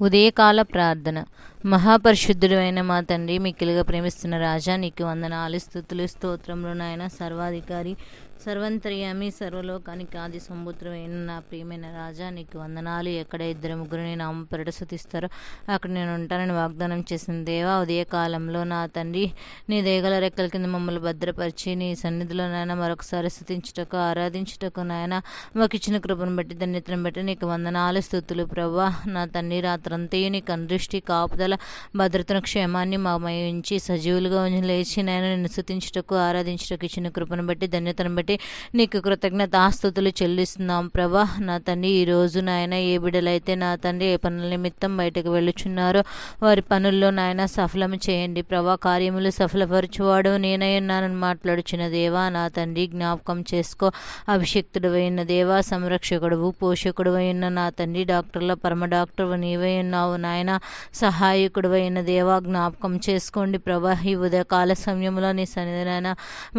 ఉదయకాల ప్రార్థన. మహాపరిశుద్ధుడు అయిన మా తండ్రి, మిక్కిలిగా ప్రేమిస్తున్న రాజా, నీకు వందనాలు, స్తుతులు, స్తోత్రములు నాయన. సర్వాధికారి, సర్వంతర్యామి, సర్వలోకానికి ఆది సంబుత్రమైన నా ప్రియమైన రాజా, నీకు వందనాలు. ఎక్కడ ఇద్దరు ముగ్గురు నీ నామం పెరట స్తుతిస్తారో అక్కడ నేను ఉంటానని వాగ్దానం చేసిన దేవా, ఉదయకాలంలో నా తండ్రి నీ దయగల రెక్కల కింద మమ్మల్ని భద్రపరిచి నీ సన్నిధిలో నాయన మరొకసారి స్తుతించుటకు, ఆరాధించుటకు నాయన మాకు ఇచ్చిన కృపను బట్టి, ధన్యతను బట్టి నీకు వందనాలు, స్తుతులు ప్రభా. నా తండ్రి రాత్రంతయు నీ కనుదృష్టి, కాపుదల, భద్రతను, క్షేమాన్ని మా ఉంచి సజీవులుగా లేచి నాయన నిన్ను స్తుతించుటకు, ఆరాధించుటకు ఇచ్చిన కృపను బట్టి, ధన్యతను బట్టి నీకు కృతజ్ఞతాస్తుతులు చెల్లిస్తున్నాం ప్రభా. నా తండ్రి ఈరోజు నాయన ఏ బిడ్డలైతే నా తండ్రి ఏ పనుల నిమిత్తం బయటకు వెళ్ళుచున్నారో వారి పనుల్లో నాయన సఫలం చేయండి ప్రభా. కార్యములు సఫలపరచువాడు నేనై ఉన్నానని మాట్లాడుచున్న దేవా, నా తండ్రి జ్ఞాపకం చేసుకో. అభిషక్తుడు అయిన దేవా, సంరక్షకుడు పోషకుడు అయిన నా తండ్రి, డాక్టర్ల పరమ డాక్టర్ నీవై ఉన్నావు నాయన. సహాయకుడు అయిన దేవా, జ్ఞాపకం చేసుకోండి ప్రభా. ఈ ఉదయకాల సమయంలో నీ సన్నిధినైన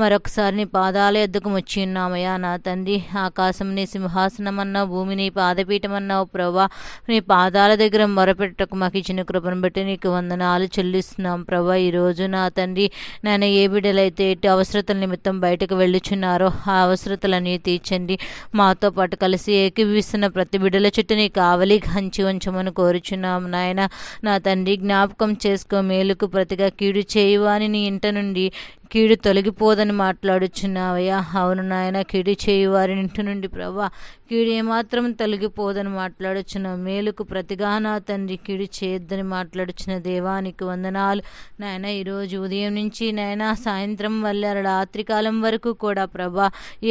మరొకసారి నీ పాదాల ఎద్దుకు వచ్చి ఉన్నామయ్యా. నా తండ్రి, ఆకాశం నీ సింహాసనం అన్నావు, భూమి నీ పాదపీఠం అన్నావు ప్రభా. నీ పాదాల దగ్గర మొరపెట్టకు మాకు ఇచ్చిన కృపను బట్టి నీకు వందనాలు చెల్లిస్తున్నాం ప్రభా. ఈరోజు నా తండ్రి నాయన ఏ బిడ్డలైతే ఎట్టి అవసరతల నిమిత్తం బయటకు వెళ్ళుచున్నారో ఆ అవసరతలన్నీ తీర్చండి. మాతో పాటు కలిసి ఏకీవిస్తున్న ప్రతి బిడ్డల చుట్టూ నీ కావలి హంచి ఉంచమని కోరుచున్నాం నాయన. నా తండ్రి జ్ఞాపకం చేసుకో. మేలుకు ప్రతిగా కీడు చేయువ అని నీ ఇంట నుండి కీడు తొలగిపోదని మాట్లాడుచున్నావయ్యా. అవును నాయన, కీడు చేయు వారి ఇంటి నుండి ప్రభా కీడు ఏమాత్రం తొలగిపోదని మాట్లాడుచున్నావు. మేలుకు ప్రతిగా నా తండ్రి కీడు చేయొద్దని మాట్లాడుచున్న దేవానికి వందనాలు నాయన. ఈరోజు ఉదయం నుంచి నాయన సాయంత్రం వల్ల రాత్రికాలం వరకు కూడా ప్రభా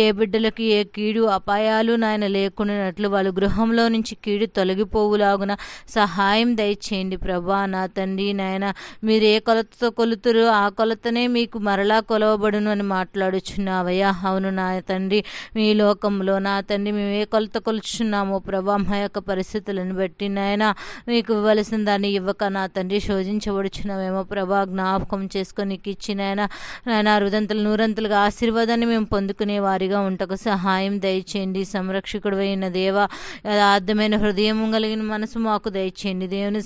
ఏ బిడ్డలకు ఏ కీడు అపాయాలు నాయన లేకున్నట్లు వాళ్ళ గృహంలో నుంచి కీడు తొలగిపోవులాగున సహాయం దయచేయండి ప్రభా. నా తండ్రి నాయన, మీరు ఏ కొలతతో కొలుతురు ఆ కొలతనే మీకు మరలా కొలవబడును అని మాట్లాడుచున్నావయ్యా. అవును నా తండ్రి, మీ లోకంలో నా తండ్రి మేము ఏ కొలత కొలుచున్నామో ప్రభా, మా యొక్క పరిస్థితులను బట్టి నాయన మీకు ఇవ్వవలసిన దాన్ని ఇవ్వక నా తండ్రి శోధించబడుచున్నామేమో ప్రభా. జ్ఞాపకం చేసుకొని నీకు ఇచ్చిన నాయన రుదంతలు నూరంతలుగా ఆశీర్వాదాన్ని మేము పొందుకునే వారిగా ఉంటకు సహాయం దయచేయండి. సంరక్షకుడు అయిన దేవా, యథార్థమైన హృదయం కలిగిన మనసు మాకు దయచేయండి. దేవుని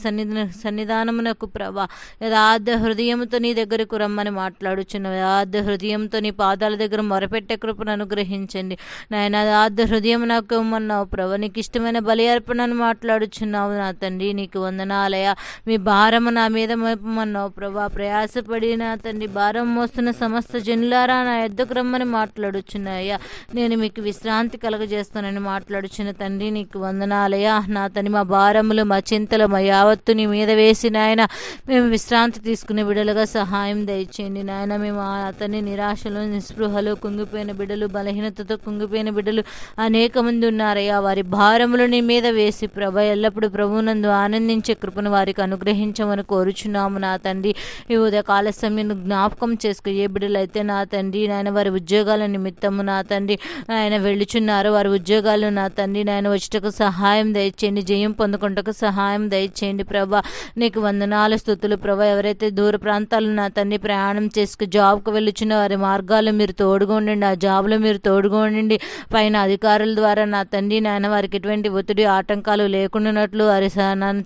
సన్నిధానమునకు ప్రభా యథార్థ హృదయంతో నీ దగ్గరకు రమ్మని మాట్లాడుచున్న యథార్థ హృదయంతో నీ పాదాల దగ్గర మొరపెట్టే కృపను అనుగ్రహించండి నాయన. యథార్థ హృదయం నాకు ఇవ్వమన్నావు ప్రభా. నీకు ఇష్టమైన బలి అర్పణను మాట్లాడుచున్నావు నా తండ్రి, నీకు వందనాలయ. మీ భారము నా మీద మోపమన్నావు ప్రభా. ప్రయాసపడి నా తండ్రి భారం మోస్తున్న సమస్త జనులారా నా ఎద్దకు రమ్మని మాట్లాడుచున్నాయ్యా. నేను మీకు విశ్రాంతి కలగజేస్తానని మాట్లాడుచున్న తండ్రి, నీకు వందనాలయ. నా తండ్రి మా భారములు మా చింతలు మా యావత్తు నీ మీద వేసి నాయన మేము విశ్రాంతి తీసుకునే బిడ్డలుగా సహాయం దయచేయండి నాయన. మేము అతని నిరాశలు, నిస్పృహలు, కుంగిపోయిన బిడ్డలు, బలహీనతతో కుంగిపోయిన బిడ్డలు అనేక మంది ఉన్నారయ్యా. వారి భారములు నీ మీద వేసి ప్రభ ఎల్లప్పుడూ ప్రభువునందు ఆనందించే కృపను వారికి అనుగ్రహించమని కోరుచున్నాము నా తండ్రి. ఈ ఉదయకాల సమయం జ్ఞాపకం చేసుకో. ఏ బిడ్డలైతే నా తండ్రి నాయన వారి ఉద్యోగాల నిమిత్తము నా తండ్రి ఆయన వెళ్ళుచున్నారు, వారి ఉద్యోగాలు నా తండ్రి నాయన వచ్చటకు సహాయం దయచేయండి, జయం పొందుకుంటకు సహాయం దయచేయండి ప్రభా. నీకు వందనాలు, స్తుతులు ప్రభా. ఎవరైతే దూర ప్రాంతాలు నా తండ్రి ప్రయాణం చేసుకు జాబ్కు వెళ్ళుచున్న వారి మార్గాలు మీరు తోడుగా ఉండండి, ఆ జాబ్లో మీరు తోడుగా ఉండండి. పైన అధికారుల ద్వారా నా తండ్రి నాయన వారికి ఎటువంటి ఒత్తిడి ఆటంకాలు లేకుండానట్లు వారి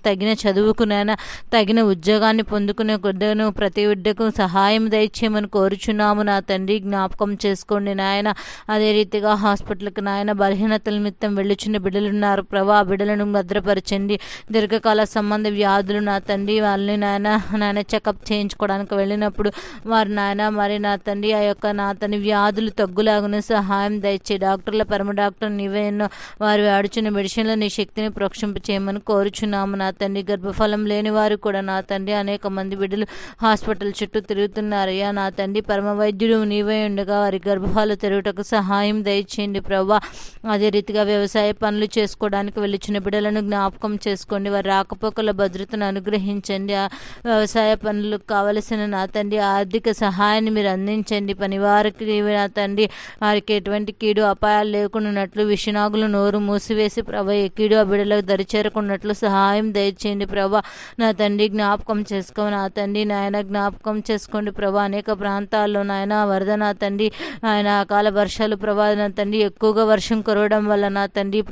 తగిన చదువుకునైనా తగిన ఉద్యోగాన్ని పొందుకునే గుడ్డను ప్రతి బిడ్డకు సహాయం దయచేయమని కోరుచున్నాము నా తండ్రి. జ్ఞాపకం చేసుకోండి నాయన. అదే రీతిగా హాస్పిటల్కి నాయన బలహీనతల నిమిత్తం వెళ్ళుచున్న బిడ్డలున్నారు ప్రభా. ఆ బిడ్డలను భద్రపరచండి. దీర్ఘకాల సంబంధ వ్యాధులు నా తండ్రి వాళ్ళని నాయన చెకప్ చేయించుకోవడానికి వెళ్ళినప్పుడు వారు నాయన మరి నా తండ్రి ఆ యొక్క నా తండ్రి వ్యాధులు తగ్గులాగున సహాయం దయచే. డాక్టర్ల పరమ డాక్టర్ నీవే ఎన్నో వారు ఆడుచున్న మెడిసిన్లో నీ శక్తిని ప్రోక్షింప చేయమని కోరుచున్నాము నా తండ్రి. గర్భఫలం లేని వారు కూడా నా తండ్రి అనేక మంది బిడ్డలు హాస్పిటల్ చుట్టూ తిరుగుతున్నారయ్యా. నా తండ్రి పరమ వైద్యుడు నీవే ఉండగా వారి గర్భఫాలు తిరుగుటకు సహాయం దయచేయండి ప్రభా. అదే రీతిగా వ్యవసాయ పనులు చేసుకోవడానికి వెళ్ళిచిన బిడ్డలను జ్ఞాపకం చేసుకోండి. వారి రాకపోకల భద్రతను అనుగ్రహించండి. ఆ వ్యవసాయ పనులకు కావలసిన నా తండ్రి ఆర్థిక సహాయాన్ని సహాయాన్ని మీరు అందించండి. పనివారికి నా తండ్రి వారికి ఎటువంటి కీడు అపాయాలు లేకుండాన్నట్లు విషనాగులు నోరు మూసివేసి ప్రభా ఏ కీడు ఆ బిడ్డలకు దరిచేరకున్నట్లు సహాయం దయచేయండి ప్రభా. నా తండ్రి జ్ఞాపకం చేసుకోండి నా తండ్రి నాయన జ్ఞాపకం చేసుకోండి ప్రభా. అనేక ప్రాంతాల్లో నాయన వరద నా తండ్రి ఆయన అకాల వర్షాలు ప్రభా నా తండ్రి ఎక్కువగా వర్షం కురవడం వల్ల నా తండ్రి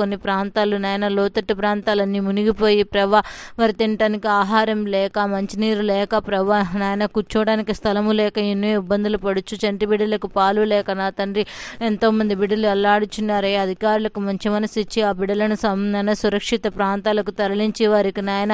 కొన్ని ప్రాంతాలు నాయన లోతట్టు ప్రాంతాలన్నీ మునిగిపోయి ప్రభా వారు తినటానికి ఆహారం లేక మంచినీరు లేక ప్రభా నాయన కూర్చోవడానికి స్థలము లేక ఎన్నో ఇబ్బందులు పడుచు చంటి బిడ్డలకు పాలు లేక నా తండ్రి ఎంతోమంది బిడ్డలు అల్లాడుచున్నారే. అధికారులకు మంచి మనసు ఇచ్చి ఆ బిడ్డలను సురక్షిత ప్రాంతాలకు తరలించి వారికి నాయన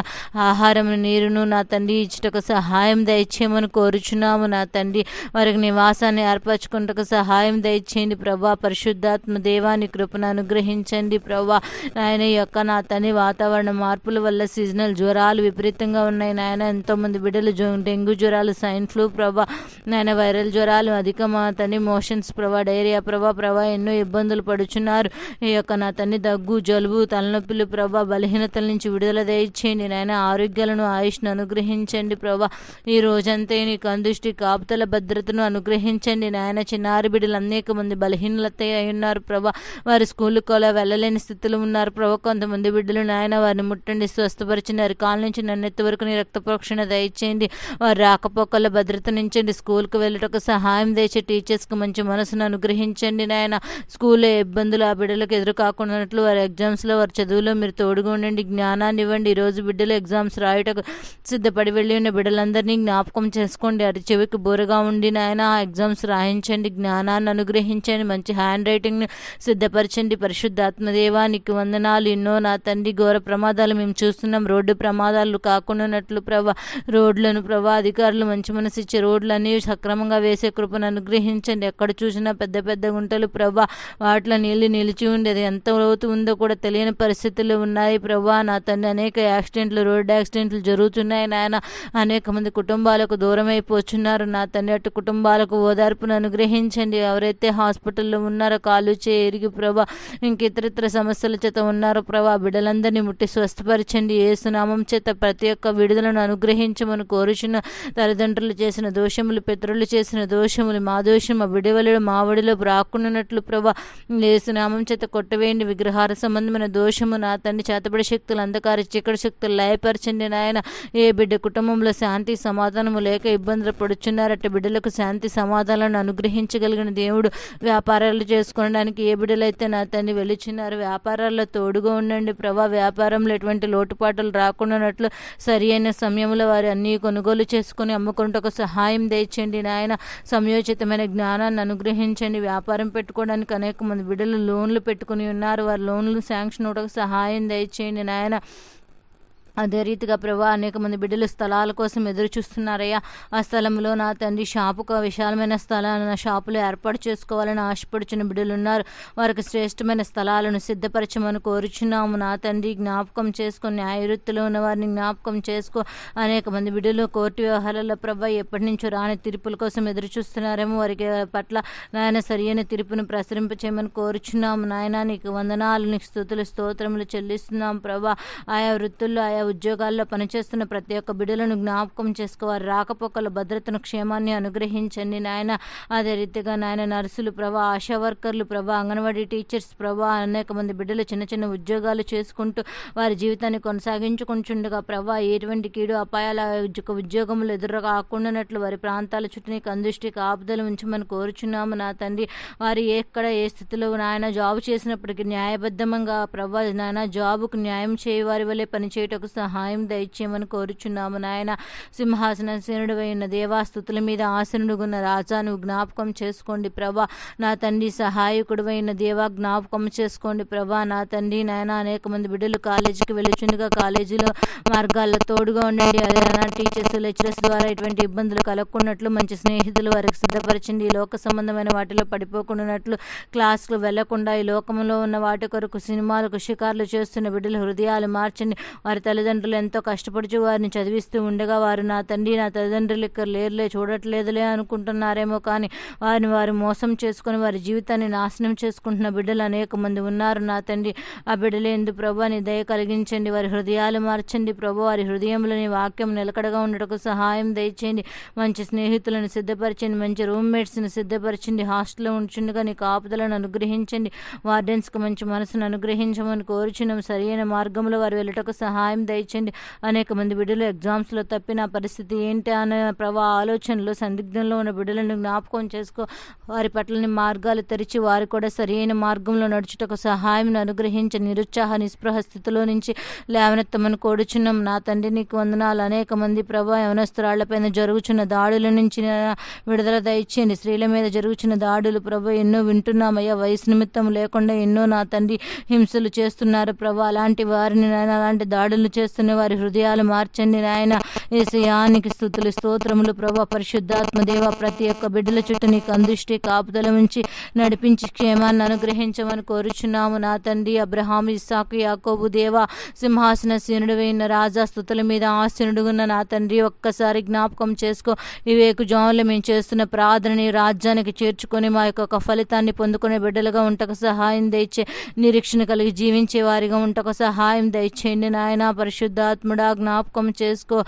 ఆహారం నీరును నా తండ్రి ఇచ్చుటకు సహాయం దయచేయమని కోరుచున్నాము నా తండ్రి. వారికి నివాసాన్ని ఏర్పరచుకుంటకు సహాయం దయచేయండి ప్రభా. పరిశుద్ధాత్మ దేవాని కృపను అనుగ్రహించండి ప్రభా. నాయన యొక్క నా తండ్రి వాతావరణ మార్పుల వల్ల సీజనల్ జ్వరాలు విపరీతంగా ఉన్నాయి నాయన. ఎంతోమంది బిడ్డలు డెంగ్యూ జ్వరాలు స్వైన్ ఫ్లూ ప్రభా నాయన వైరల్ జ్వరాలు అధిక మా తండ్రి మోషన్స్ ప్రభా డైరియా ప్రభా ఎన్నో ఇబ్బందులు పడుచున్నారు. ఈ యొక్క నా తండ్రి దగ్గు జలుబు తలనొప్పులు ప్రభా బలహీనతల నుంచి విడుదల దయచేయండి నాయన. ఆరోగ్యాలను ఆయుష్ను అనుగ్రహించండి ప్రభా. ఈ రోజంతా నీకు అందుష్టి కాపుతల భద్రతను అనుగ్రహించండి నాయన. చిన్నారి బిడ్డలు అనేక మంది బలహీనత అయి ఉన్నారు ప్రభా. వారి స్కూల్కి కూడా వెళ్ళలేని స్థితిలో ఉన్నారు ప్రభా. కొంతమంది బిడ్డలు నాయన వారిని ముట్టండి స్వస్థపరిచిన కాల నుంచి నన్నెత్తి వరకు నీ రక్త ప్రోక్షణ దయచేయండి. వారి రాకపోకల భద్రతనించండి. స్కూల్కి వెళ్ళటకు సహాయం దయచే టీచర్స్కి మంచి మనసును అనుగ్రహించండి నాయన. స్కూల్లో ఇబ్బందులు ఆ బిడ్డలకు ఎదురు కాకుండానట్లు వారి ఎగ్జామ్స్లో వారి చదువులో మీరు తోడుగా ఉండండి. జ్ఞానాన్ని ఇవ్వండి. ఈరోజు బిడ్డలు ఎగ్జామ్స్ రాయటకు సిద్ధపడి వెళ్ళి ఉన్న బిడ్డలందరినీ జ్ఞాపకం చేసుకోండి. అరి చెవికి బోరగా ఉండి నాయన ఆ ఎగ్జామ్స్ రాయించండి. జ్ఞానాన్ని అనుగ్రహించండి. మంచి హ్యాండ్ రైటింగ్ను సిద్ధపరచండి. పరిశుద్ధాత్మదేవానికి వందనాలు. ఎన్నో నా తండ్రి ఘోర ప్రమాదాలు మేము చూస్తున్నాం. రోడ్డు ప్రమాదాలు కాకుండానట్లు ప్రభా రోడ్లను ప్రభా అధికారులు మంచి మనసు ఇచ్చే రోడ్లన్నీ సక్రమంగా వేసే కృపను అనుగ్రహించండి. ఎక్కడ చూసినా పెద్ద పెద్ద గుంటలు ప్రభా వాటిలో నీళ్లు నిలిచి ఉండేది ఎంత లోతు ఉందో కూడా తెలియని పరిస్థితులు ఉన్నాయి ప్రభా. నా తండ్రి అనేక యాక్సిడెంట్లు రోడ్డు యాక్సిడెంట్లు జరుగుతున్నాయి నాయన. అనేక మంది కుటుంబాలకు దూరం అయిపోతున్నారు నా తండ్రి. అటు కుటుంబాలకు ఓదార్పును అనుగ్రహించండి. ఎవరైతే హాస్పిటల్లో ఉన్నారో కాలు చేరిగి ప్రభా ఇంక ఇతరితర సమస్యల చేత ఉన్నారో ప్రభా బిడ్డలందరినీ ముట్టి స్వస్థపరచండి. యేసునామం చేత ప్రతి ఒక్క విడుదలను అనుగ్రహించమని కోరుచున్న తల్లిదండ్రులు చేసిన దోషములు పితరులు చేసిన దోషములు మా దోషం మా విడివలు మా ఒడిలో రాకుండానట్లు ప్రభా యేసునామం చేత కొట్టవేయండి. విగ్రహార సంబంధమైన దోషము నా తండ్రి చేతబడి శక్తులు అంధకార చీకటి శక్తులు లయపరచండి నాయన. ఏ బిడ్డ కుటుంబంలో శాంతి సమాధానము లేక ఇబ్బందులు పడుచున్నారట బిడ్డలకు శాంతి సమాధానాలను అనుగ్రహించగలిగిన దేవుడు. వ్యాపారాలు చేసుకోవడానికి ఏ బిడ్డలైతే నా తండ్రి వెళుచున్నారు వ్యాపారాల్లో తోడుగా ఉండండి ప్రభా. వ్యాపారంలో ఎటువంటి లోటుపాటులు రాకుండానట్లు సరి అయిన సమయంలో వారి అన్ని కొనుగోలు చేసుకుని అమ్ముకుంటకు సహాయం దయచేయండి నాయన. సమయోచితమైన జ్ఞానాన్ని అనుగ్రహించండి. వ్యాపారం పెట్టుకోవడానికి అనేక మంది బిడ్డలు లోన్లు పెట్టుకుని ఉన్నారు. వారి లోన్లు శాంక్షన్ అవడానికి సహాయం దయచేయండి నాయన. అదే రీతిగా ప్రభా అనేక మంది బిడ్డలు స్థలాల కోసం ఎదురు చూస్తున్నారయ్యా. ఆ స్థలంలో నా తండ్రి షాపుకు విశాలమైన స్థలాలను షాపులు ఏర్పాటు చేసుకోవాలని ఆశపడుచున్న బిడ్డలు ఉన్నారు. వారికి శ్రేష్టమైన స్థలాలను సిద్ధపరచమని కోరుచున్నాము నా తండ్రి. జ్ఞాపకం చేసుకొని న్యాయవృత్తిలో ఉన్న వారిని జ్ఞాపకం చేసుకో. అనేక మంది బిడ్డలు కోర్టు వ్యవహారాల్లో ప్రభా ఎప్పటి నుంచో రాని తీర్పుల కోసం ఎదురు చూస్తున్నారేమో వారికి పట్ల నాయన సరియైన తీర్పును ప్రసరింపచేయమని కోరుచున్నాము నాయన. నీకు వందనాలు నీకు స్తుతులు స్తోత్రములు చెల్లిస్తున్నాం ప్రభా. ఆయా వృత్తుల్లో ఆయా ఉద్యోగాల్లో పనిచేస్తున్న ప్రతి ఒక్క బిడ్డలను జ్ఞాపకం చేసుకోవారు. రాకపోకల భద్రతను క్షేమాన్ని అనుగ్రహించండి నాయన. అదే రీతిగా నాయన నర్సులు ప్రభా ఆశా వర్కర్లు ప్రభా అంగన్వాడీ టీచర్స్ ప్రభా అనేక మంది బిడ్డలు చిన్న చిన్న ఉద్యోగాలు చేసుకుంటూ వారి జీవితాన్ని కొనసాగించుకుంటుండగా ప్రభా ఎటువంటి కీడు అపాయాల ఉద్యోగములు ఎదురు కాకుండానట్లు వారి ప్రాంతాల చుట్టూ నీకు అందుష్టి కాపుదలు ఉంచమని కోరుచున్నాము నా తండ్రి. వారు ఎక్కడ ఏ స్థితిలో నాయన జాబు చేసినప్పటికీ న్యాయబద్ధంగా ప్రభా నాయన జాబుకు న్యాయం చేయ వారి వల్లే పనిచేయటకు సహాయం దయచేయమని కోరుచున్నాము నాయన. సింహాసనసేనుడు అయిన దేవా స్తుతుల మీద ఆసనుడుగున్న రాజా నువ్వు జ్ఞాపకం చేసుకోండి ప్రభా. నా తండ్రి సహాయకుడు అయిన దేవా జ్ఞాపకం చేసుకోండి ప్రభా. నా తండ్రి నాయన అనేక మంది బిడ్డలు కాలేజీకి వెళ్ళుచుండగా కాలేజీలో మార్గాల్లో తోడుగా ఉండండి. అదే టీచర్స్ లెక్చరర్స్ ద్వారా ఎటువంటి ఇబ్బందులు కలగకున్నట్లు మంచి స్నేహితులు వారికి సిద్ధపరచండి. ఈ లోక సంబంధమైన వాటిలో పడిపోకుండానట్లు క్లాసులు వెళ్లకుండా ఈ లోకంలో ఉన్న వాటి కొరకు సినిమాలకు షికార్లు చేస్తున్న బిడ్డల హృదయాలు మార్చండి. వారి తల్లిదండ్రులు ఎంతో కష్టపడుచు వారిని చదివిస్తూ ఉండగా వారు నా తల్లిదండ్రులు ఇక్కడ లేరులే, చూడట్లేదులే అనుకుంటున్నారేమో, కానీ వారు మోసం చేసుకొని వారి జీవితాన్ని నాశనం చేసుకుంటున్న బిడ్డలు అనేక మంది ఉన్నారు నా తండ్రి. ఆ బిడ్డలేందు ప్రభా నీ దయ కలిగించండి, వారి హృదయాలు మార్చండి ప్రభా. వారి హృదయంలో నీ వాక్యం నిలకడగా ఉండటకు సహాయం దయచేయండి. మంచి స్నేహితులను సిద్ధపరచండి, మంచి రూమ్మేట్స్ని సిద్ధపరచండి. హాస్టల్లో ఉంచుండగా నీ కాపుదలను అనుగ్రహించండి. వార్డెన్స్కి మంచి మనసును అనుగ్రహించమని కోరుచున్నాం. సరైన మార్గంలో వారు వెళ్ళటకు సహాయం దయచేయండి. అనేక మంది బిడ్డలు ఎగ్జామ్స్లో తప్పిన పరిస్థితి ఏంటి అనే ప్రభా ఆలోచనలు సందిగ్ధంలో ఉన్న బిడ్డలను జ్ఞాపకం చేసుకో. వారి పట్లని మార్గాలు తెరిచి వారు కూడా సరైన మార్గంలో నడుచుటకు సహాయం అనుగ్రహించి నిరుత్సాహ నిస్పృహ స్థితిలో నుంచి లేవనెత్తమని కోరుచున్నాం నా తండ్రి. నీకు వందనాలు. అనేక మంది ప్రభా యవనస్తురాళ్లపైన జరుగుచున్న దాడుల నుంచి విడుదల దయచేయండి. స్త్రీల మీద జరుగుచున్న దాడులు ప్రభా ఎన్నో వింటున్నామయ్యా. వయసు నిమిత్తం లేకుండా ఎన్నో నా తండ్రి హింసలు చేస్తున్నారు ప్రభా. అలాంటి వారిని నాయన, అలాంటి దాడులు చేస్తున్న వారి హృదయాలు మార్చండి నాయన. యేసయ్యానికి స్తుతులు స్తోత్రములు ప్రభా. పరిశుద్ధాత్మ దేవ, ప్రతి ఒక్క బిడ్డల చుట్టూ నీకు అందృష్టి కాపుదల ఉంచి నడిపించి క్షేమాన్ని అనుగ్రహించమని కోరుచున్నాము నా తండ్రి. అబ్రహాం, ఇస్సాకు, యాకోబు దేవ, సింహాసన సీనుడువైన రాజా, స్తుతుల మీద ఆసీనుడుగున్న నా తండ్రి, ఒక్కసారి జ్ఞాపకం చేసుకో. వివేకు జాములు మేము చేస్తున్న ప్రార్థనని రాజ్యానికి చేర్చుకొని మా యొక్క ఫలితాన్ని పొందుకునే బిడ్డలుగా ఉంటకు సహాయం దయచే. నిరీక్షణ కలిగి జీవించే వారిగా ఉంటకు సహాయం దయచేయండి నాయన. పరిశుద్ధాత్ముడా జ్ఞాపకం చేసుకో.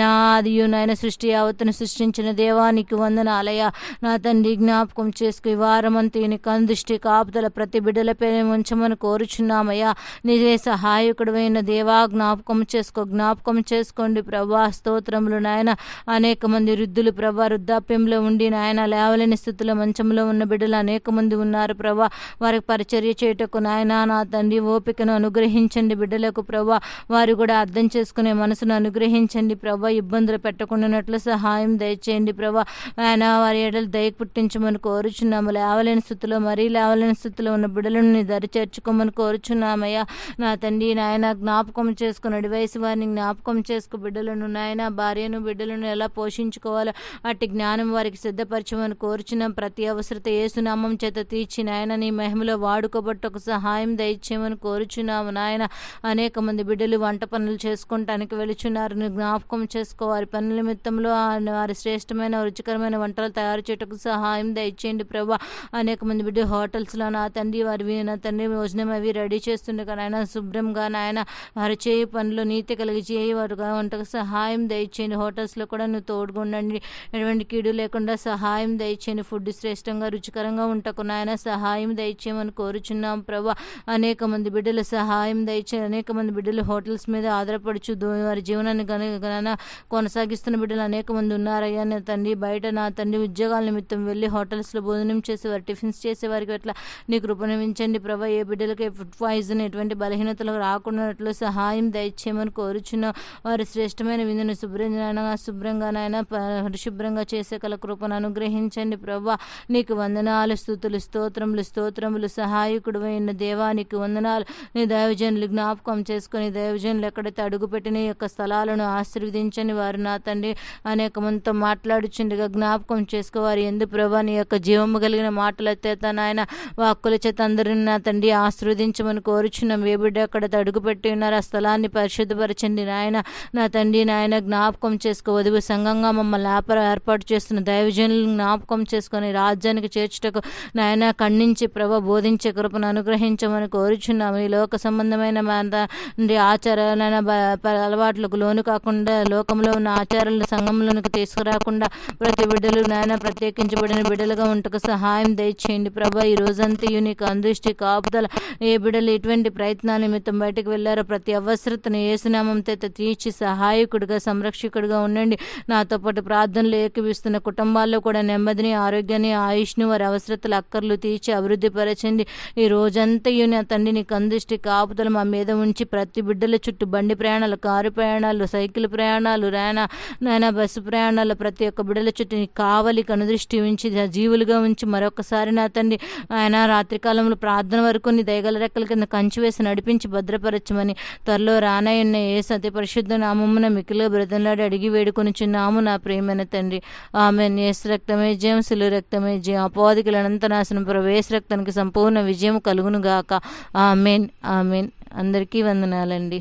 ఆదియు నాయన సృష్టి యావత్తును సృష్టించిన దేవానికి వందనాలయ నా తండ్రి. జ్ఞాపకం చేసుకో. ఈ వారమంతా నీకు అందృష్టి కాపుదల ప్రతి బిడ్డలపై ఉంచమని కోరుచున్నామయ్యా. నీవే సహాయకుడైన దేవా జ్ఞాపకం చేసుకో. జ్ఞాపకం చేసుకోండి ప్రభా. స్తోత్రములు నాయన. అనేక మంది వృద్ధులు ప్రభా వృద్ధాప్యంలో ఉండి నాయన లేవలేని స్థితిలో మంచంలో ఉన్న బిడ్డలు అనేక మంది ఉన్నారు ప్రభా. వారికి పరిచర్య చేయుటకు నాయన నా తండ్రి ఓపికను అనుగ్రహించండి బిడ్డలకు ప్రభా. వారు కూడా అర్థం చేసుకునే మనసును అనుగ్రహించండి ప్రభా. ఇబ్బందులు పెట్టకుండానట్లు సహాయం దయచేయండి ప్రభా. ఆయన వారి ఎడలు దయ పుట్టించమని కోరుచున్నాము. లేవలేని స్థితిలో లేవలేని స్థితిలో ఉన్న బిడ్డలను నీ దరి చేర్చుకోమని కోరుచున్నామయ్యా నా తండ్రి. నాయన జ్ఞాపకం చేసుకుని అడివయసు వారిని జ్ఞాపకం చేసుకో. బిడ్డలను నాయన భార్యను బిడ్డలను ఎలా పోషించుకోవాలో అట్టి జ్ఞానం వారికి సిద్ధపరచమని కోరుచున్నాం. ప్రతి అవసరత యేసునామం చేత తీర్చి నాయన నీ మహిమలో వాడుకోబట్టకు సహాయం దయచేయమని కోరుచున్నాము నాయన. అనేక మంది బిడ్డలు వంట పనులు చేసుకుంటానికి వెళుచున్నారు. నువ్వు జ్ఞాపకం చేసుకో. వారి పనుల నిమిత్తంలో వారి శ్రేష్టమైన రుచికరమైన వంటలు తయారు చేయటకు సహాయం దయచేయండి ప్రభా. అనేక మంది బిడ్డలు హోటల్స్లో నా తండ్రి నా తండ్రి భోజనం అవి రెడీ చేస్తుండగా నాయన శుభ్రంగా నాయన వారు చేయి పనులు నీతి కలిగి చేయవారుగా వంటకు సహాయం దయచేయండి. హోటల్స్లో కూడా నువ్వు తోడుగుండండి. ఎటువంటి కీడు లేకుండా సహాయం దయచేయండి. ఫుడ్ శ్రేష్టంగా రుచికరంగా ఉంటకు నాయన సహాయం దయచేయమని కోరుచున్నాం ప్రభా. అనేక మంది బిడ్డలు సహాయం దయచేయండి. అనేక మంది బిడ్డలు హోటల్స్ మీద ఆధారపడుచు వారి జీవనాన్ని కొనసాగిస్తున్న బిడ్డలు అనేక మంది ఉన్నారయ్యా నా తండ్రి. బయట నా తండ్రి ఉద్యోగాల నిమిత్తం వెళ్ళి హోటల్స్లో భోజనం చేసేవారు, టిఫిన్స్ చేసేవారికి అట్లా నీ కృపణించండి ప్రభా. ఏ బిడ్డలకి ఫుడ్ పాయిజన్ ఎటువంటి బలహీనతలు రాకున్నట్లు సహాయం దయచేయమని కోరుచున్నాం. వారి శ్రేష్టమైన విందును శుభ్రంగా నాయన పరిశుభ్రంగా చేసే కల కృపను అనుగ్రహించండి ప్రభా. నీకు వందనాలు, స్తుతులు స్తోత్రములు సహాయకుడు అయిన దేవానికి వందనాలు. నీ దైవజనులు జ్ఞాపకం చేసుకుని దైవజనులు ఎక్కడైతే అడుగుపెట్టిన యొక్క స్థలాలను ఆశీర్వదించని వారు నా తండ్రి అనేక మందితో మాట్లాడుచుండగా జ్ఞాపకం చేసుకోవారు. ఎందు ప్రభా నీ యొక్క జీవము కలిగిన మాటల చేత నాయన వాక్కుల చేత అందరిని నా తండ్రి ఆశీర్వదించమని కోరుచున్నాం. ఏ బిడ్డ అక్కడ అడుగుపెట్టి ఉన్నారు ఆ స్థలాన్ని పరిశుద్ధపరచండి నాయన. నా తండ్రి నాయన జ్ఞాపకం చేసుకో. వధువు సంఘంగా మమ్మల్ని ఏర్పాటు చేస్తున్న దైవజనులను జ్ఞాపకం చేసుకొని రాజ్యానికి చేర్చుటకు నాయన ఖండించి ప్రభ బోధించే కృపను అనుగ్రహించమని కోరుచున్నాము. ఈ లోక సంబంధమైన ఆచారాలైన అలవాట్లకు లోను కాకుండా లోకంలో ఉన్న ఆచారాలను సంఘంలోనికి తీసుకురాకుండా ప్రతి బిడ్డలు నాయన ప్రత్యేకించబడిన బిడ్డలుగా ఉంటకు సహాయం దయచేయండి ప్రభా. ఈ రోజంతా నీకు అందృష్టి కాపుదల. ఏ బిడ్డలు ఎటువంటి ప్రయత్నాల నిమిత్తం బయటకు వెళ్ళారో ప్రతి అవసరతను యేసునామం చేత తీర్చి సహాయకుడిగా సంరక్షకుడిగా ఉండండి. నాతో పాటు ప్రార్థనలు ఏకీవిస్తున్న కుటుంబాల్లో కూడా నెమ్మదిని, ఆరోగ్యాన్ని, ఆయుష్ను, వారి అవసరతలు అక్కర్లు తీర్చి అభివృద్ధి పరచండి. ఈ రోజంతా నా తండ్రి నీకు అందృష్టి కాపుదల మా మీద ఉంచి ప్రతి బిడ్డల చుట్టూ బండి ప్రయాణాలు, కారు ప్రయాణాలు, సైకిల్ ప్రయాణాలు, నాయన బస్సు ప్రయాణాలు ప్రతి ఒక్క బిడ్డల చుట్టూ నీకు కావలి కనుదృష్టి ఉంచి జీవులుగా ఉంచి మరొకసారి నా తండ్రి ఆయన రాత్రికాలంలో ప్రార్థన వరకు నీ దయగల రెక్కల కింద కంచి వేసి నడిపించి భద్రపరచమని త్వరలో రానయ్యున్న యేసు అతి పరిశుద్ధ నామమున మిక్కిలిగా బ్రతిమలాడి అడిగి వేడుకొనుచున్నాము నా ప్రియమైన తండ్రి. ఆమేన్. యేసు రక్తమే జయం, శిలువ రక్తమే జయం. అపవాదికుల అనంత నాశనం యేసు రక్తానికి సంపూర్ణ విజయం కలుగును గాక. ఆమేన్. ఆమేన్. అందరికీ వందనాలండి.